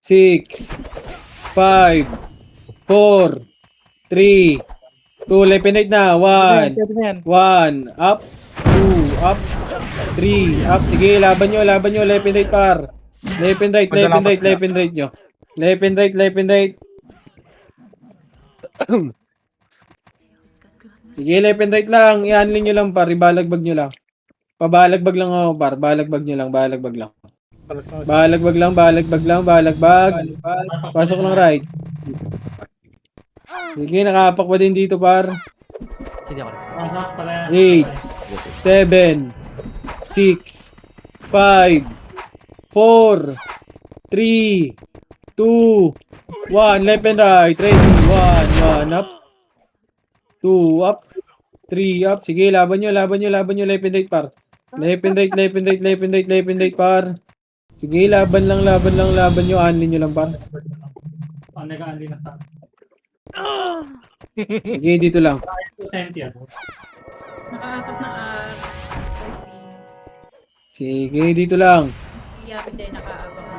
6, 5, 4, 3, 2, left and right na. 1, 1, up, 2, up, 3, up. Sige, laban nyo, left and right par. Left and right, left and right, left and right nyo. Left and right, left and right. Sige, left and right lang. I-unlink nyo lang par, ibalagbag nyo lang. Pabalagbag lang ako par, balagbag nyo lang, balagbag lang. Balagbag lang, balagbag. Pasok ng right. Sige, nakapak pa din dito par. Sige ako. 8, 7, 6, 5, 4, 3, 2, 1, left and right, ready, 1, 1, up, 2, up, 3, up, sige, laban nyo, left and right par. Left and right, left and right, left and right, left and right par. Sige, laban nyo, unlin nyo lang par. Nag-aanli na tayo. Sige, dito lang. 210 yan. Nakaapat na Sige, dito lang. Iyapin din nakaabot ng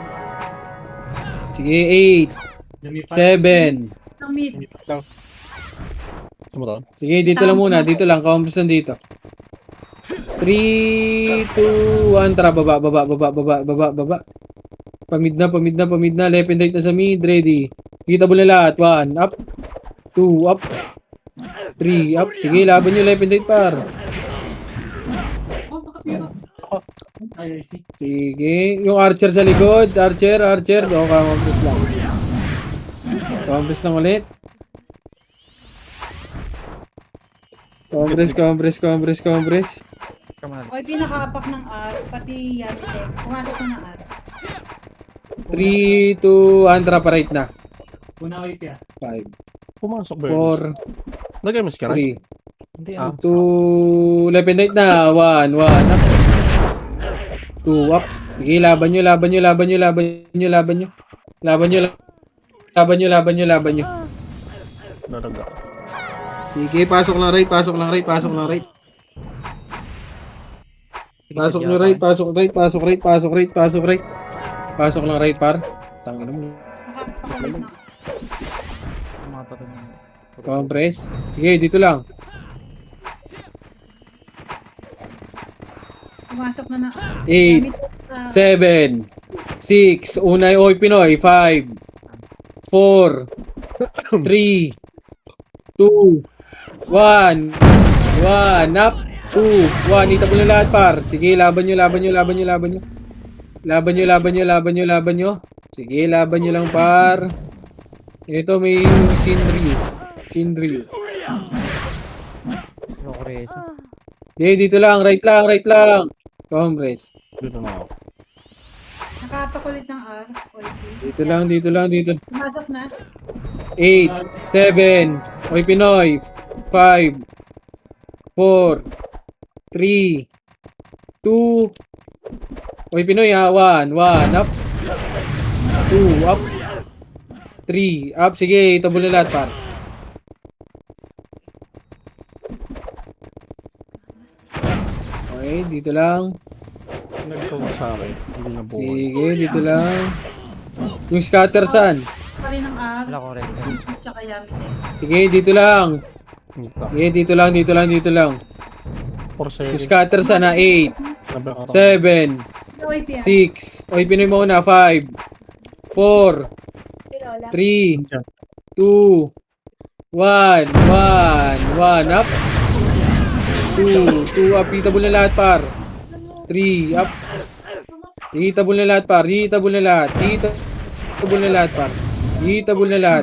Sige, 8, Lumipat. 7, Ang mid. Sumutan. sige, dito lang muna. Dito lang. Compass lang dito. 3, 2, 1. Tara, baba. Pamid na. Left and right na sa mid. Ready. Kita mo na lahat. 1, up. 2, up. 3, up. Sige, laban nyo left and right par. Oh, makapiro. Ay, I see. Sige. Yung archer sa likod. Archer. O, compass lang. Compass lang ulit. Compress. Oy, pinakaapak ng R, pati yan, pumasok na ng R. 3, 2, 1. Tara, pa right na. Una wait yan. 5, Pumasok ba yun? 4, Lagay mo si Karay. 3, Hindi Ah. 2, left and right na. 1, up. 2, up. Sige, laban nyo. Naraga. Sige, pasok lang right. Pasok ng right. Pasok lang right par. Tangin mo. Nakapakalit na. Compress. Sige, dito lang. Pumasok na ng R. 8, 7, 6, unay, oy, Pinoy, 5, 4, 3, 2, 1, up, 2, 1, itabo na lahat par. Sige, laban nyo. Sige, laban nyo lang par. Ito may Shinryu. Dito lang, right lang. Compress. Dito na ako. Nakapakulit ng R. Oy, Dito lang. pumasok na. 8, 7, oy Pinoy, 5, 4, 3, 2, oy Pinoy ha, 1, up, 2, up, 3, up, sige, itabol na lahat par. Okay, dito lang. Nagtawa sa akin. Hindi na buhay. Sige, dito lang. Yung scatter saan? Pa rin ng R. Wala ko rin. Tsaka yamit Sige, dito lang. Nita. Sige, dito lang. For Yung sale. scatter sana 8, Sabi ako. 7, Oy, Pia. 6, oy Pinoy mo na 5, 4, 3, 2, 1, up, 2, up, hitabol na lahat par, 3, up, hitabol na lahat par, hitabol na lahat par,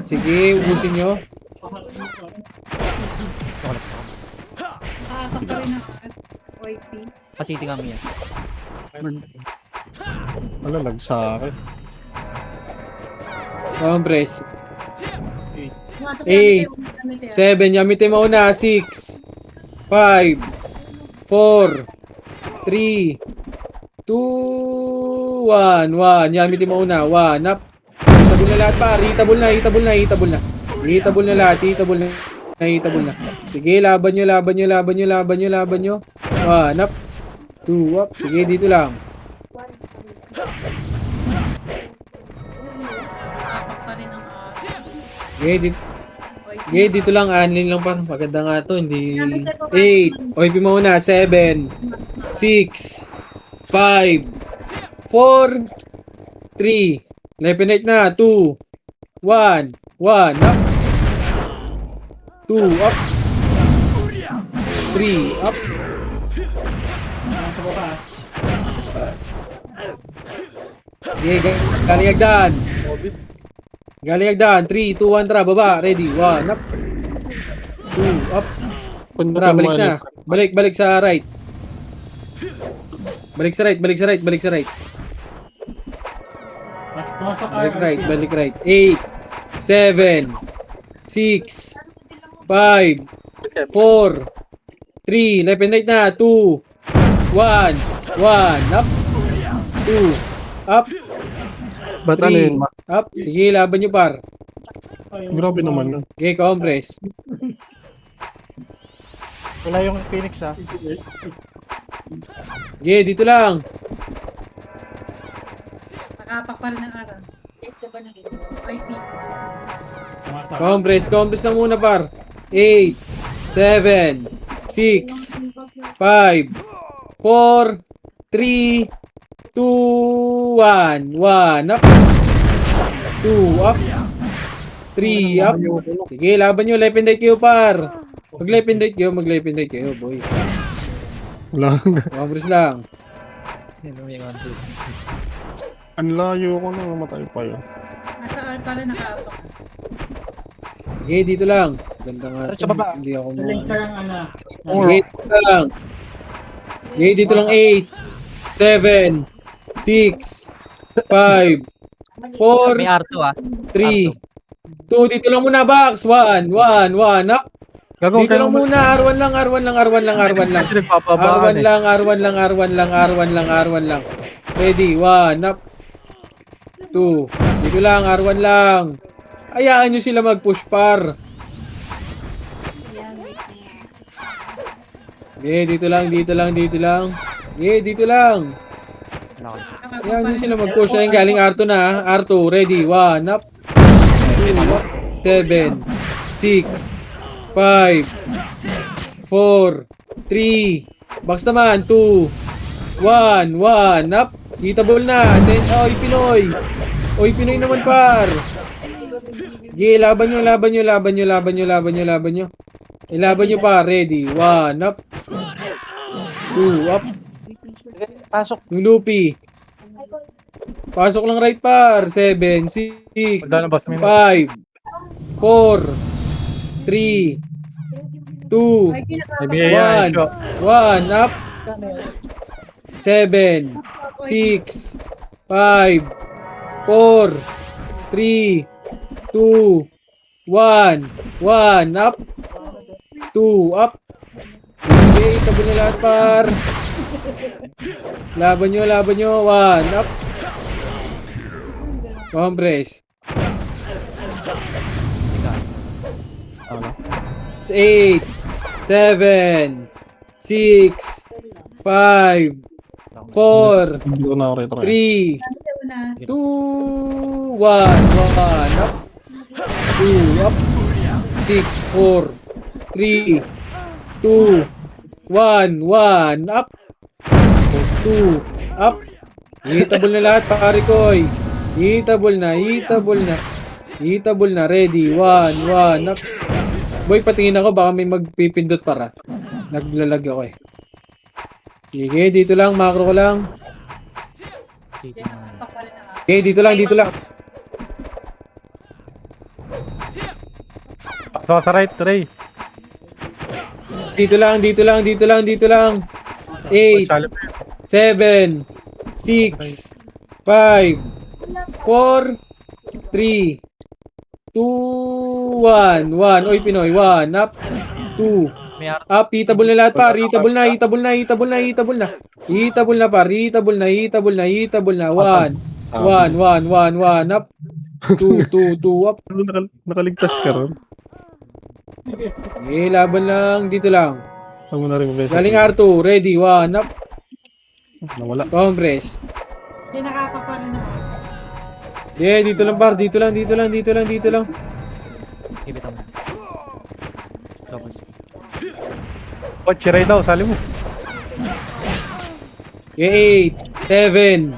sige, ubusin nyo, Nakapak pa rin ng R. Oy, P. Kasi tingnan mo yan. Malalag sa akin. compress, Pumasok 8, 7, yamitin mo na, 6, 5, 4, 3, 2, 1, yamitin mo na, 1, up, hitabol na lahat par, hitabol na, sige, laban nyo, 1, up, 2, up, sige, dito lang, Dito lang, anlin lang par. Maganda nga to, hindi... 8. OIP mo muna. 7. 6. 5. 4. 3. Left and right na. 2. 1. 1. Up. 2. Up. 3. Up. Sa baba. Okay, galing agdan. Galing agdan. 3, 2, 1, tara. Baba. Ready. 1. Up. 2. Up. Tara, balik na. Balik sa right. Balik sa right. Balik sa right. Pumasok ka. Balik right. 8, 7, 6, 5, 4, 3, left and right na. 2, 1, 1, up. 2, up. Ba't ano 3, yun? up. Sige, laban nyo par. Grabe naman yun. Okay, compress. Wala yung Phoenix ha. Okay, dito lang. Nakapak pa rin ng araw. OIP. Compress na muna par. 8, 7, 6, 5, 4, 3, 2, 1, 1, up. 2, up. 3, up. Sige, laban nyo. Left and right kayo par. Mag left and right kayo, boy. Wala. Compress lang. Yan yung one, two. Ang layo ko nang namatay pa yun. Nasa R pala nakaapak. Sige, dito lang. Ganda nga. Sa baba. Hindi ako mo. Galing ka lang, anak. Sige, dito lang. Sige, dito lang. 8, 7, 6, 5, 4, May R2 ah. 3, 2. Dito lang muna, box. 1, 1, 1, up. Dito lang muna. R1 lang. R1 lang. Ready, 1, up. 2. Dito lang, R1 lang. Hayaan nyo sila mag-push par. Okay, dito lang. Okay, dito lang. Hayaan nyo sila mag-push. Ayun, galing R2 na. R2, ready, 1, up. 2, up. 7, 6, 5, 4, 3, box naman, 2, 1, 1, up. Hitable na. Oy, Pinoy. Oy, Pinoy naman par. Okay, laban nyo. Ilaban nyo pa. Ready. 1, up. 2, up. Pasok. Yung Lupi. Pasok lang right par. 7, 6, 5, 4, 3, 2, 1, 1, up. 7, 6, 5, 4, 3, 2, 1, 1, up. 2, up. Okay, tabi na lahat par. Laban nyo, 1, up. Compress. 8, 7, 6, 5, 4, Hindi ko na ako retry. 3, Una. 2, 1, 1, up. 2, up. 6, 4, 3, 2, 1, 1, up. 2, up. Hitable na lahat, pare koy. Hitable na. Ready. 1, 1, up. Boy, patingin ako, baka may magpipindot para. Naglalag ako eh. Sige, dito lang, macro ko lang. City naman. Okay, dito lang. So, sa right, Ray. Dito lang. 8, 7, 6, 5, 4, 3, 2, 1, 1. Oy, Pinoy. 1, up. 2, May R2. up. Hitable na lahat, par. Hitable na. Hitable na. 1, 1, up. 2, up. Nakaligtas ka ron. Eh, laban lang. Dito lang. Huwag mo na rin mag-reset. Galing R2. Ready. 1, up. Nawala. Compress. Hindi nakapak pa rin ng araw. Yeah, dito lang par. Dito lang. Oh, chiray daw, sali mo. 8, 7,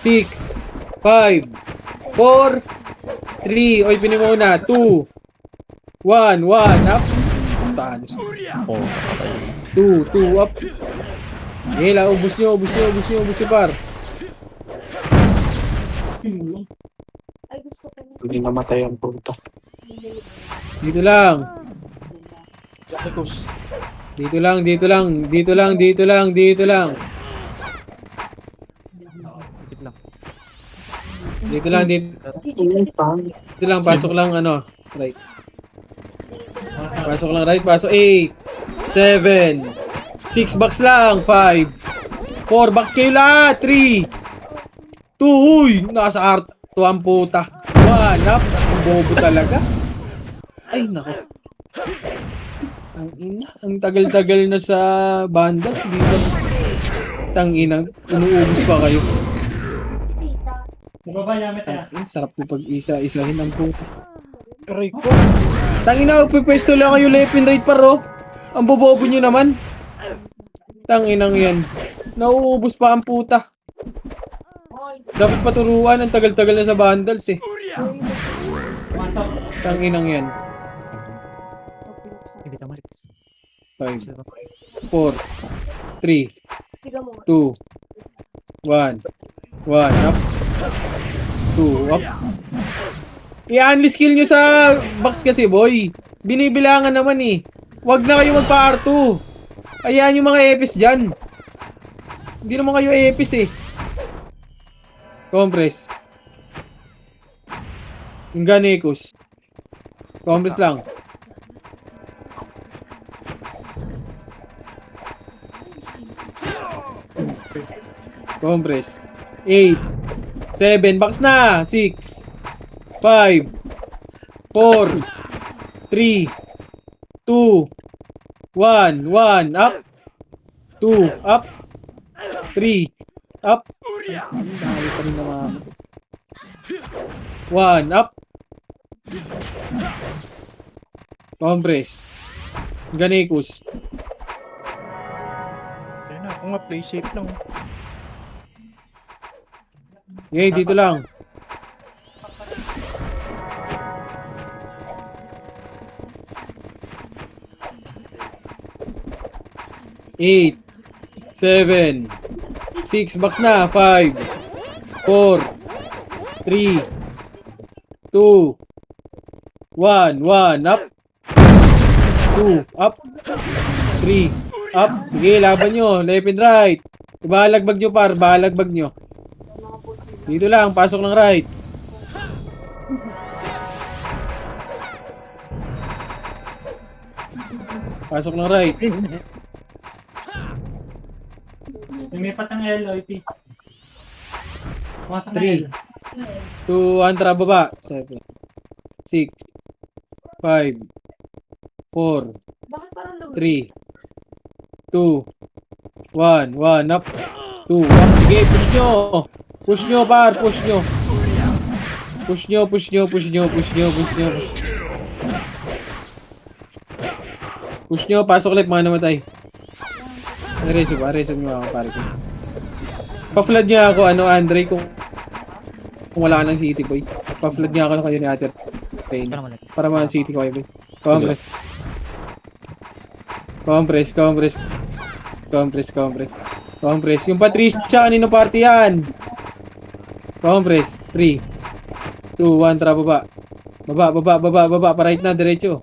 6, 5, 4, 3, oy, pinimuna, 2, 1, 1, up. Tanos. Oh, nakatay. 2, 2, up. Eh, la, ubus nyo, par. Hindi namatay ang puta. Dito lang. Jacobs. Dito lang. Dito lang. Dikit lang. Dito lang. Pasok lang, ano. Right. Pasok lang, right. Pasok. 8, 7, 6 box lang. 5, 4 box kayo lahat. 3, 2, uy. Nasa arto ang puta. 1, up. Ang bobo talaga. Ay, nako. Ang ina. Ang tagal-tagal na sa bandas. Dito. Tanginang. Inuubos pa kayo. Baba Yamit ya. Sarap po pag-isa-isahin ang puta. Aray ko. Tangina, pwesto lang kayo left and right paro. Ang bobobo nyo naman. Tanginang yan. Nauubos pa ang puta. Dapat paturuan, ang tagal-tagal na sa bundles eh. Pumasok. Tanginang yan. Hindi ka malis. 5, 4, 3, 2, 1, 1, up. 2, up. I-unleash skill nyo sa box kasi, boy. Binibilangan naman eh. Huwag na kayo magpa-R2. Ayan yung mga epis dyan. Hindi naman kayo epis eh. Compress. Yung Ganekos. Compress lang. Compress. 8, 7, box na. 6, 5, 4, 3, 2, 1, 1, up. 2, up. 3, up. Dahil pa rin naman. 1, up. Compress. Ganekos. Ayun na, ako nga, play safe lang. Okay, dito lang. Eight, 7, 6, box na. 5, 4, 3, 2, 1, 1, up. 2, up. 3, up. Sige, laban nyo. Left and right. Ibahalagbag nyo, par. Bahalagbag nyo. Dito lang, pasok ng right. Pasok ng right. Lumipat ng L, OIP. Pumasok ng 3, L. 2, 1, tara baba. 7, 6, 5, 4, 3, 2, 1, 1, up. 2, up. Sige, push nyo. Push nyo, par. Push nyo. Push nyo, push nyo, push nyo, push nyo, push nyo. Push nyo, pasok ulit, mga namatay. Resume nyo ako, pare ko. Pa-flood niya ako, ano, Andre, kung wala ka ng city, boy. Pa-flood niya ako kayo ni Ate Pain. Para malis. Para mga city ko kayo, boy. Compress. Compress, compress. Compress, compress. Compress. Yung Patricia, kanino party yan? Compress. 3, 2, 1, tara, baba. Baba. Pa right na, diretso.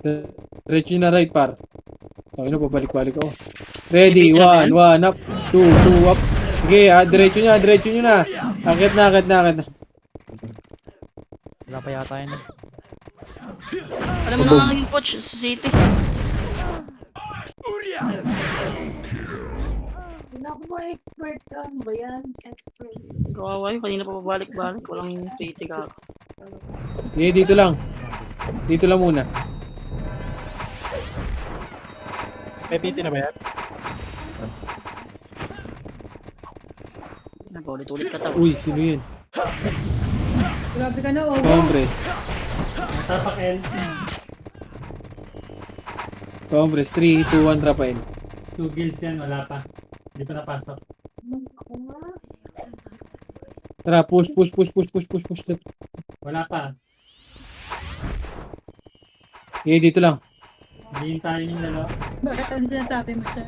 Diretso na right, par. Okay na, pabalik-balik ako. Ready, 1, 1, up. 2, 2, up. Sige, diretso nyo na. Akit na. Wala pa yata yun. Alam mo na nga naging coach sa City. Expert ka, ano ba yan? Expert. Kawawa yun, kanina pa pabalik-balik. Walang City ka. Sige, dito lang. Dito lang muna. May titi na ba yan? Nag-ulit-ulit ka tao. Uy, sino yun? Grabe ka na, oh. Compress. Tapak L. Compress, 3, 2, 1, trapain. 2 guilds yan, wala pa. Hindi pa napasok. Tara, push. Left. Wala pa. Okay, dito lang. Hindi tayo yung dalawa. Bakit ang sinasabi mo siya?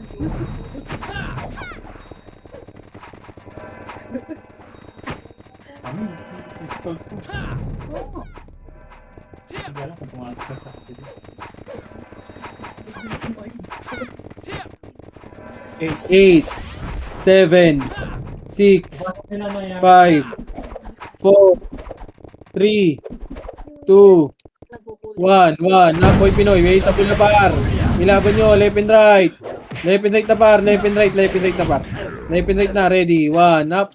Kami. Install ko. Oo. Hindi alam kung pumasok ka sa akin. 8, 7, 6, Bakit nila na yan? 5, 4, 3, 2, 1. Napoy Pinoy, wait up na par. Ilaban nyo, left and right. Left and right na par, left and right na par. Left and right na, ready. 1, up.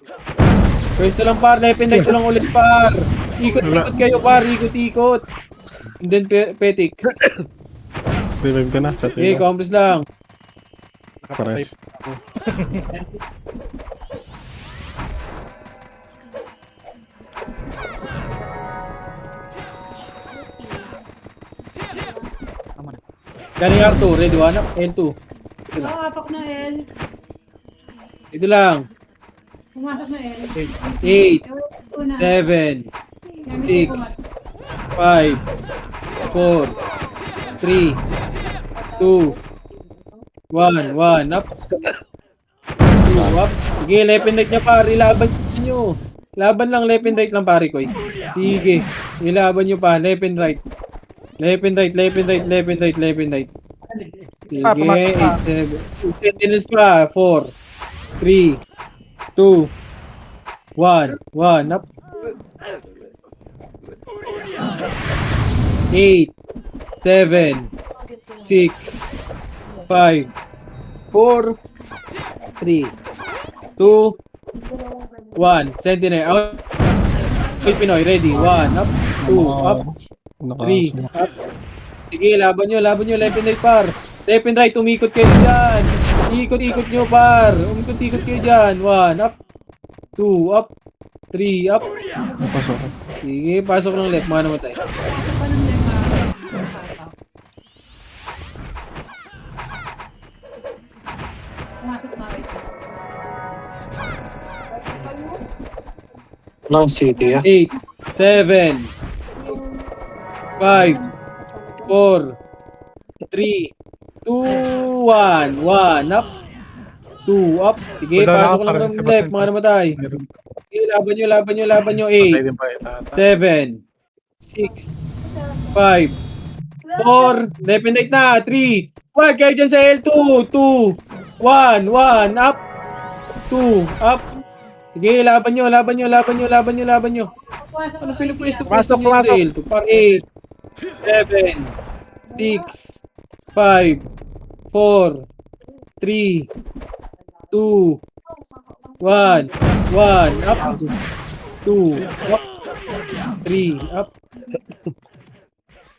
Pwesto lang par, left and right lang ulit par. Ikot kayo par, ikot. And then Petix. Revive ka na sa Okay, tiba. compress lang. Nakapatay Pares. pa ako. Tama na. Galing R2, ready 1 up, L2. Ito lang. Nakapapak na L. Ito lang. Pumasok na L. 8, Una. 7, 6, 5, 4, 3, 2, 1 up. 2 up. Sige, left and right niya pare, ilaban nyo. Laban lang, left and right lang pare ko. Sige, ilaban nyo pa, left and right. Left and right. Sige, 8, 7. Sentinels pa, 4, 3, 2, 1 up. 8, 7, 6, 5, 4, 3, 2, 1. Sentinel out. Wait, Pinoy, ready. 1 up, 2 up, 3 up. Sige, laban nyo, left and right par. Left and right, umikot kayo dyan. Ikot nyo par. Umikot kayo dyan. 1 up, 2 up, 3 up. Napasok ko. Sige, pasok ng left, mga namatay. Pasok pa ng lima. Pumasok na ito. Lang city, 8, 7, 5, 4, 3, 2, 1 up, 2 up. Sige, pasok lang ng left, mga namatay. Sige, laban nyo. 8, 7, 6, 5, 4, left and right na, 3, 1, kayo dyan sa L2, 2, 1 up, 2 up. Sige, laban nyo. Ano pinupwesto Pasok. nyo sa L2? Par 8, 7, 6, 5, 4, 3, 2, 1 up, 2 up, 3 up.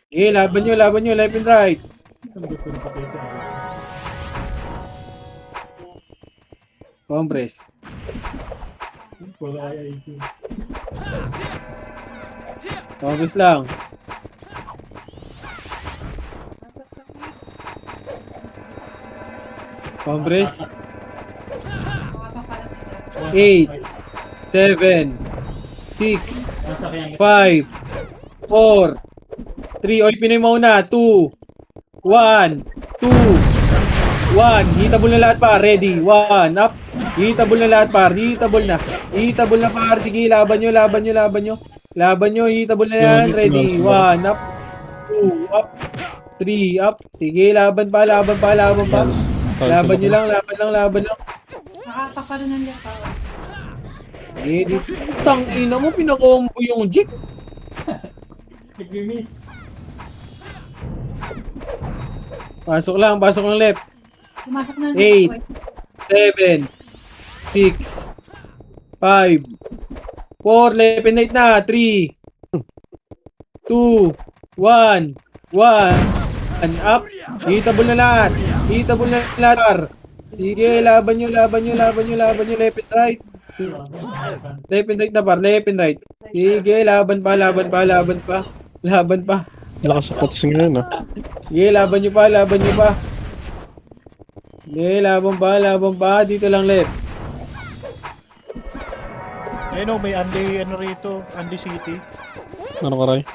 Eh, laban nyo, left and right. Ano gusto na patay sa akin? Compress. Wala kaya ito. Compress lang. Compress. Pumasok pala sila. 8, 7, 6, Nasa kaya 5, 4, 3, o Pinoy mauna, 2, 1, 2, 1, hitable na lahat pa, ready, 1, up, hitable na lahat pa, hitable na par, sige, laban nyo, hitable na yan, ready, 1, up, 2, up, 3, up, sige, laban pa, laban nyo lang, Nakapapak pa rin ng lima. ready, tang ina mo, pinakombo yung Jig. nag-miss. Pasok lang left. Pumasok na ng 8, left. 7, 6, 5, 4, left and right na, 3, 2, 1, up, hitable na lahat, sige, laban nyo, left and right, left and right na par, left and right, sige, laban pa, Lakas sa potis ngayon ah. Sige, laban nyo pa, laban nyo pa. Sige, laban pa. Dito lang, Let. Ayun o, may Andy, ano rito, Andy City. Ano ka, Ray?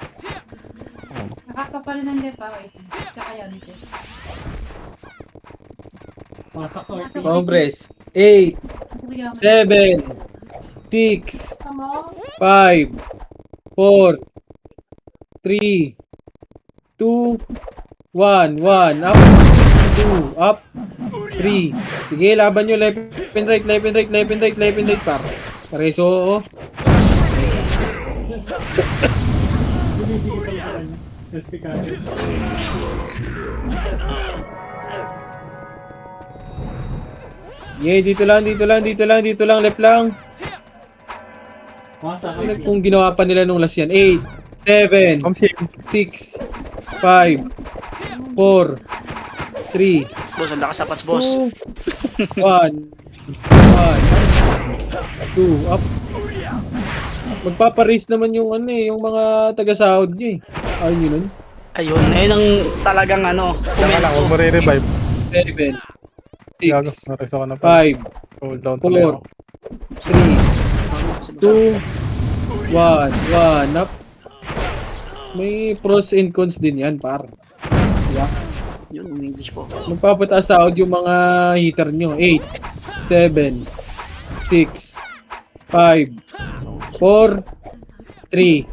Nakapa pa rin ng depa. Wait. Tsaka yan, ito. Pasak ko. Compress. 8, 7, 6, 5, 4, 3, 2, 1, 1, up, 2, up, 3. Sige, laban nyo, left and right, left and right, left and right, left and right, par. Pareso, oh. Binibigay pala sa kanya. Despicable. Yeah, dito lang, left lang. Pasak Ano kung ginawa pa nila nung last yan? 8, 7, 6, 5, 4, 3, Boss, ang lakas sa pats, boss. 2, 1, 2, up. Magpaparis naman yung ano eh, yung mga taga-sahod nyo eh. Ayun yun. Ayun, ayun ang talagang ano, Tama lang, huwag mo re-revive. 7, Gago, 6, nareso ka na pa. 5, Hold down tuloy 4, ako. 3, 2, 1, up. May pros and cons din yan, par. Diba? Yun, yung English po. Magpapataas sahod yung mga heater nyo. 8, 7, 6, 5, 4, 3,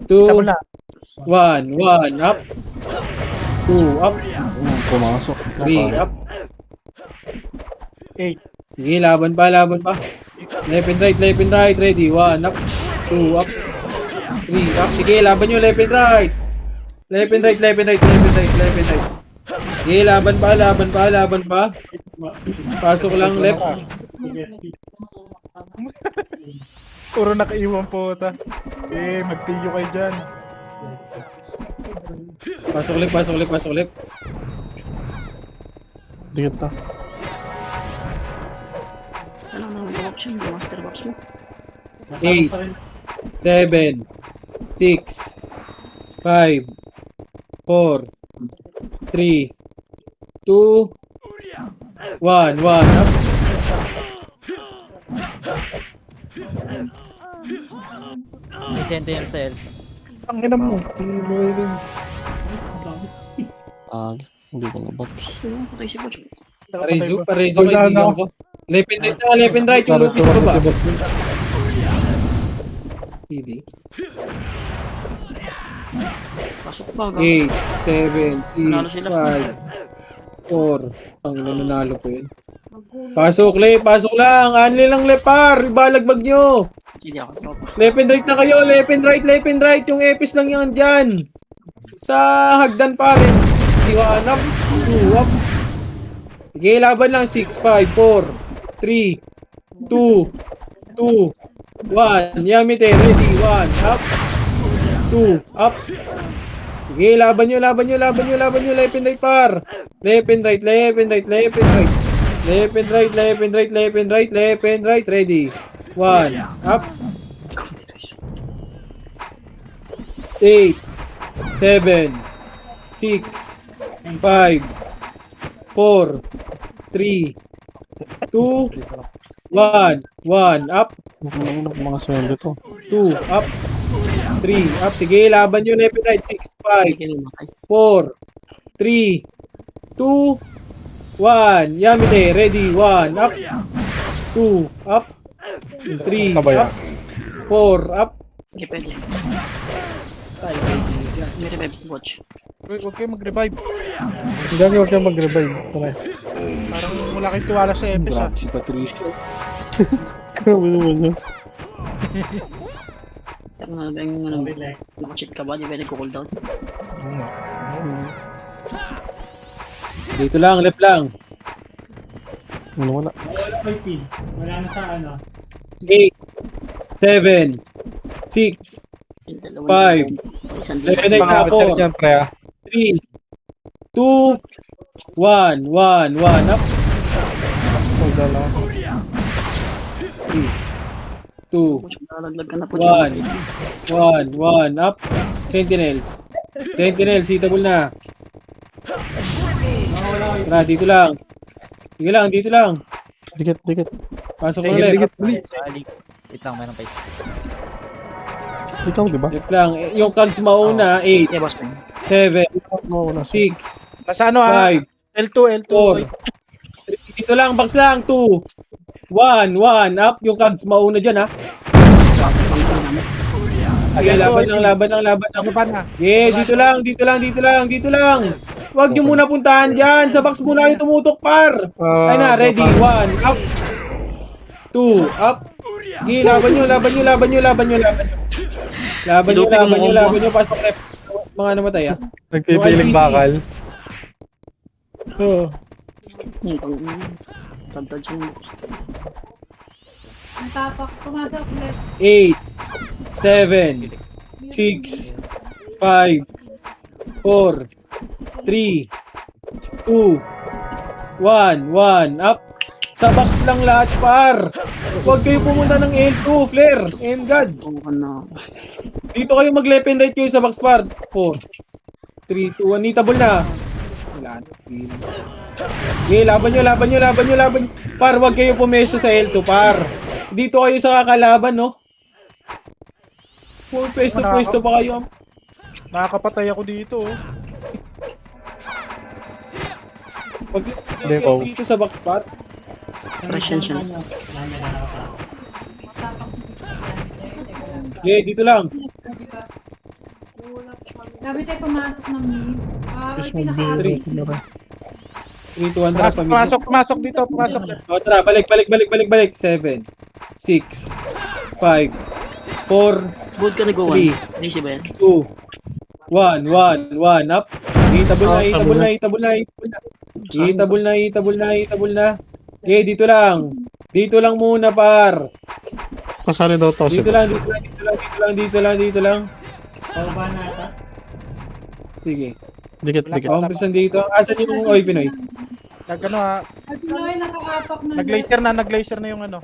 2, 1, up. 2, up. Pumasok. 3, up. 8. Sige, laban pa. Left and right, ready. 1, up. 2, up. 3, up. Sige, laban nyo, left and right. Left and right. Sige, laban pa. Pasok lang, left. Puro nakaiwan po ta. Magtiyo kayo dyan. Pasok left. Dikit na. Ano naman yung option, yung master box mo. 8, 7, 6, 5, 4, 3, 2, 1, up. May sente yung cell. Ang ina mo. Hindi ko nabot. Ayun, patay si boss. Parezo kaibigan ko. Left and right yung lupis ko ba? CD. Pasok pa, 8, 7, Nanalo 6, sila. 5, 4. Ang nanalo ko yun. Pasok lang. Anli lang lepar. Ibalagbag nyo. Hindi ako tropa. Left and right na kayo. Left and right. Yung epis lang yan dyan. Sa hagdan pa rin. Iwanap. 2 up. Sige, laban lang. 6, 5, 4, 3, 2, 1. Yamite. Ready. 1 up. 2 up. Sige, laban nyo. Left and right par. Left and right. Left and right. Ready. 1 up. 8, 7, 6, 5, 4, 3, 2, 1 up. Mga sweldo to. 2 up. 3 up. Sige, laban nyo. Left and right. 6, 5, Hindi kayo matay. 4, 3, 2, 1. Yamite. Ready. 1 up. 2 up. 3 Kabaya. up. 4 up. Hindi pwede. Tayo kaibigan. May revive watch. Huwag kayo mag-revive. Hindi, huwag kang mag-revive. Tara. Parang wala kayong tiwala sa Epes ah. Grabe si Patricio. Grabe naman yun. Tara na ba yung ano, Relax. nakacheat ka ba? Di ba nagko-cooldown? Dito lang, left lang. Wala. Wala ko yung pin. Wala na sa ano. 8, 7, 6, Yung dalawa. 5, Isang left and dito. right na, 4, Yan, pre ah. 3, 2, 1 up. Hold down lang. 3, 2, Lalaglag ka na po 1 up. Sentinels. Sentinel, sitable na. Tara, dito lang. Sige lang, dito lang. Dikit, dikit. Pasok ulit. Wait lang, meron pa isa. Ikaw, di ba? Left lang. Yung cogs mauna, 8, Yeah, boss man. 7, Oo, nasa. 6, Nasa ano 5, L2, L2. 4. Dito lang, box lang. 2, 1, 1. Up. Yung cogs mauna dyan, ha. Okay, laban lang, laban lang, laban lang. Ano pa na? Yeah, dito lang, dito lang, dito lang, dito lang. Huwag nyo muna puntahan dyan. Sa box muna kayo tumutok, par. Ay na, ready. 1, up. 2, up. Sige, laban nyo, laban nyo, laban nyo, laban nyo, laban nyo. Laban nyo, laban nyo, laban nyo. Pasok rep. Mga namatay, ah. Nagpipiling ICC. bakal. Oo. Tantad siya ng box. Ang tapak, pumasok ulit. 8, 7, 6, 5, 4, 3, 2, 1, 1, up. Sa box lang lahat, par. Huwag kayo pumunta ng L2, flare. And God. Tukan na. Dito kayo mag-left and right kayo sa box, par. 4, 3, 2, 1. Nitable na. Wala na. Okay, laban nyo, laban nyo, laban nyo, laban nyo. Par, huwag kayo pumesto sa L2, par. Dito kayo sa kakalaban, no? Pwesto pa kayo. Nakakapatay ako dito. Oh. Huwag Hindi, kayo oh. dito sa box, par. Presyon siya. Okay, dito lang. Sabi tayo pumasok ng mid. Ay, Fish mo, pinaka-api. biro. 3, 2, 1, tara, pamilya. Pumasok dito, pumasok. O, tara, balik. 7, 6, 5, 4, Good ka na go Three. 1. Easy ba yan? 2, 1, 1, 1, up. Itabol na. Okay, dito lang. Dito lang muna, par. Kasali daw to. Dito lang. Pababa na ata. Sige. Dikit, dikit. Kumpisan dito. Asan yung Oy Pinoy? Nagano ha. At Pinoy, nakaapak ng Nag-laser na yung ano.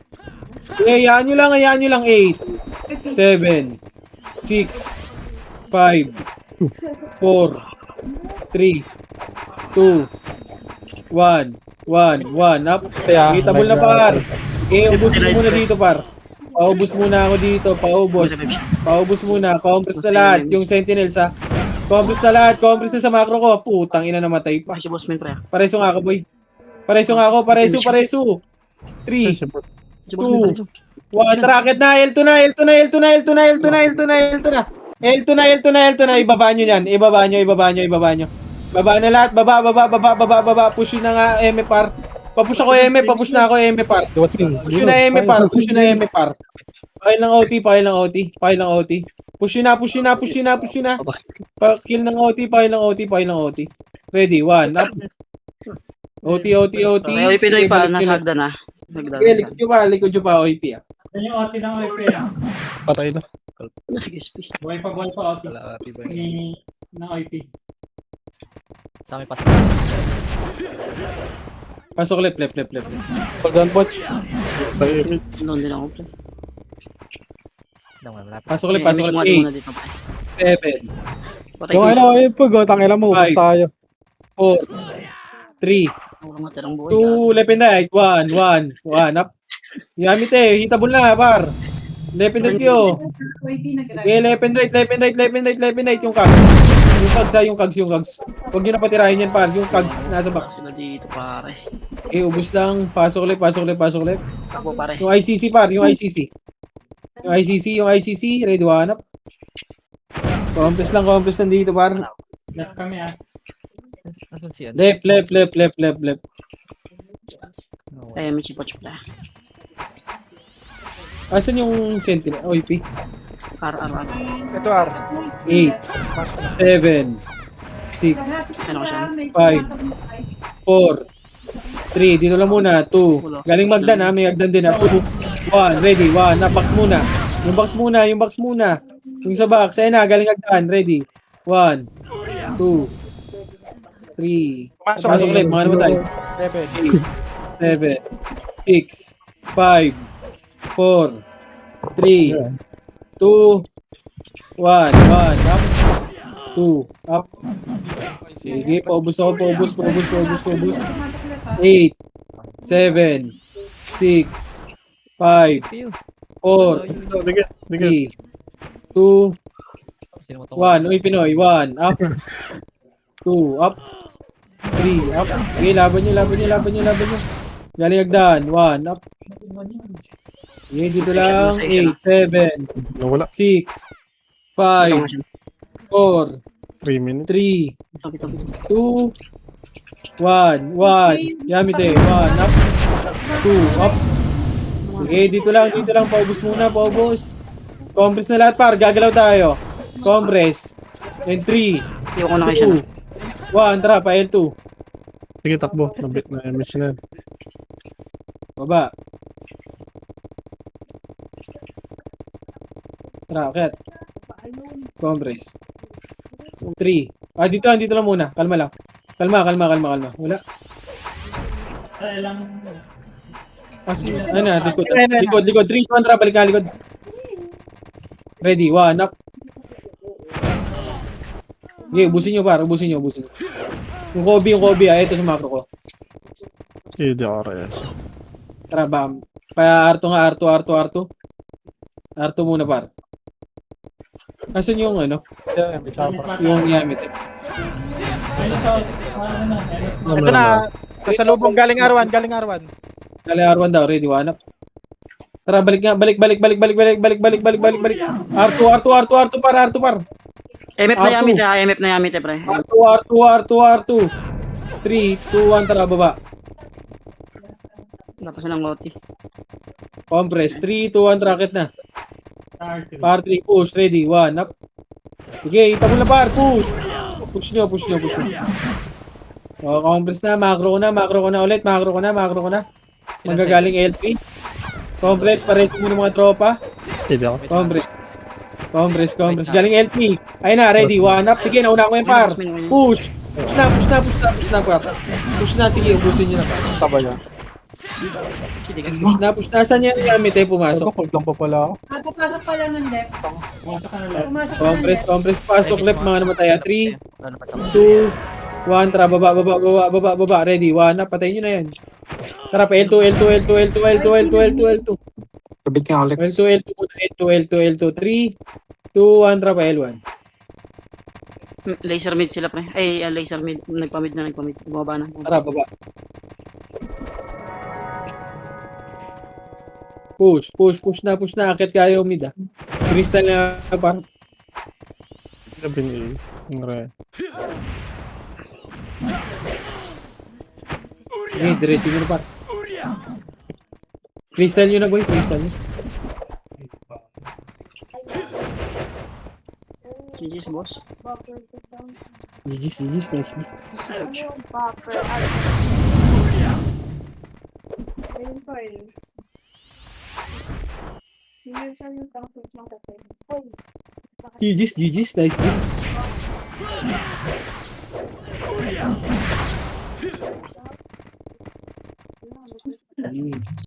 Okay, hayaan nyo lang. 8, 7, 6, 5, 4, 3, 2, 1, 1, up. Kaya, Itabol na, par. Okay, ubusin mo muna dito, par. Paubos muna ako dito. Paubos muna. Compress na lahat. Yung sentinels, ha. Compress na lahat. Compress na sa macro ko. Putang ina, namatay pa. Ay, si boss man pre. Pareso nga ako, boy. Pareso. 3, Si boss man pre. 1, rocket na. L2 na. Ibaba nyo yan. Ibaba nyo. Baba na lahat. Baba. Push yun na nga, M, par. Papush na ako, M, par. Push yun na, M, par. Pakil ng OT. Push yun na. Kill ng OT. Ready, 1, up. OT. Ay, Pinoy pa. Nasa hagdan na. Okay, likod nyo pa, OP, ah. Yan yung OT ng OP ah. Patay na. Nag-SP. Buhay pa OT. Ni ng OP. Sa amin pas. Pasok left. Hold on, Poch. Patay. Doon din ako pre. Pasok left. 8, 7, Patay Yung ko. ano, yung pag, tangin mo, Five. ubus tayo. 4, 3, Wala matira ng buhay. 2, left and right. 1, up. Gamit hitable na, par. Left and right yo. OP nag-drive. Okay, left and right. Yung cogs. Huwag nyo na patirahin yan, par. Yung cogs nasa box. Sila dito pare. Okay, ubus lang. Pasok left. Takbo pare. Yung ICC, par. Yung ICC. Ready, 1 up. Compress lang dito, par. Left kami ah. Nasaan si ano? Left. Ay, may chipoch pala. Asan yung sentinel? OP. R. Ito R. 8, 7, 6, Ano siya? 4, 3, dito lang muna, 2. Galing Magdan, ha? May Magdan din, ha? 2, 1, ready, 1, na box muna. Yung box muna. Yung sa box, ayun na, galing Magdan, ready. 1, 2, 3. Pasok ulit, mga naman tayo. 7, 6, 5, 4, 3, 2, 1, up. 2, up. Sige, paubos ako, paubos. Pumatok ulit ha. 8, 7, 6, 5, Peel. 4, Dikit, dikit. 3, 2, Sino mo tawag? 1. Uy, Pinoy. 1, up. 2, up. 3, up. Okay, laban nyo. Galing hagdan. 1, up. Okay, dito lang. 8, 7, Nawala. 6, 5, 4, 3 minutes. 3, Tabi, tabi. 2, 1. Yamite. 1, up. 2, up. Okay, dito lang. Paubos muna, paubos. Compress na lahat, par. Gagalaw tayo. Compress. And 3, Ayoko na kayo siya. 2, 1. Tara, pa L2. Sige, takbo. Nabit na image na yan. Baba. Tara, akit. Compress. 3. Dito lang muna. Kalma lang. Kalma. Wala. Ay, lang. Kasi, ano na, likod. 3, 2, 1, tara, balik ka, likod. Ready, 1, up. Okay, ubusin nyo, par. Ubusin nyo. Yung Kobe, ito sa macro ko. Sige, di ako reyes. Tara, bam. Pa R2 nga, R2. R2 muna, par. Asan yung, ano? Yung Yamit. Ano to? Ano na? Ito na. Kasalubong galing R1. Kali R1 daw, ready, 1 up. Tara, balik nga, balik. R2 par. MF na yamit eh. MF na yamit eh, pre. R2. 3, 2, 1, tara, baba. Lapas na ng ngoti. Compress, 3, 2, 1, rocket na. R3. Par 3, push, ready, 1, up. Okay, itabon na par, push. Push nyo. O, compress na, macro ko na ulit, macro ko na. Manggagaling LP. Compress, pares mo ng mga tropa. Sige, di ako. Compress. Galing LP. Ayun na, ready, 1, up. Sige, nauna ko yung par. Push na, par. Push na, sige, ubusin nyo na. Taba niya. Push na, saan yung gamit pumasok? Hold lang pa pala ako. Papasok pala ng left. Pumunta ka na lang. Pumasok pa ng left. Compress, pasok left, mga namatay. 3, Ano pa sa 2, 1, tara, baba, ready, 1, up, patayin nyo na yan. Tara, pa L2. Kabit nga, Alex. L2, 3, 2, 1, tara, pa L1. Laser mid sila, pre. Ay, laser mid. Nagpamid. Bumaba na. Tara, baba. Push na, akit kayo mid Crystal na, par. Sabi ni yung re. Okay, diretso nyo na, par. Crystal nyo na, boy, GG's, boss. GG's, nicely. GG's, nicely.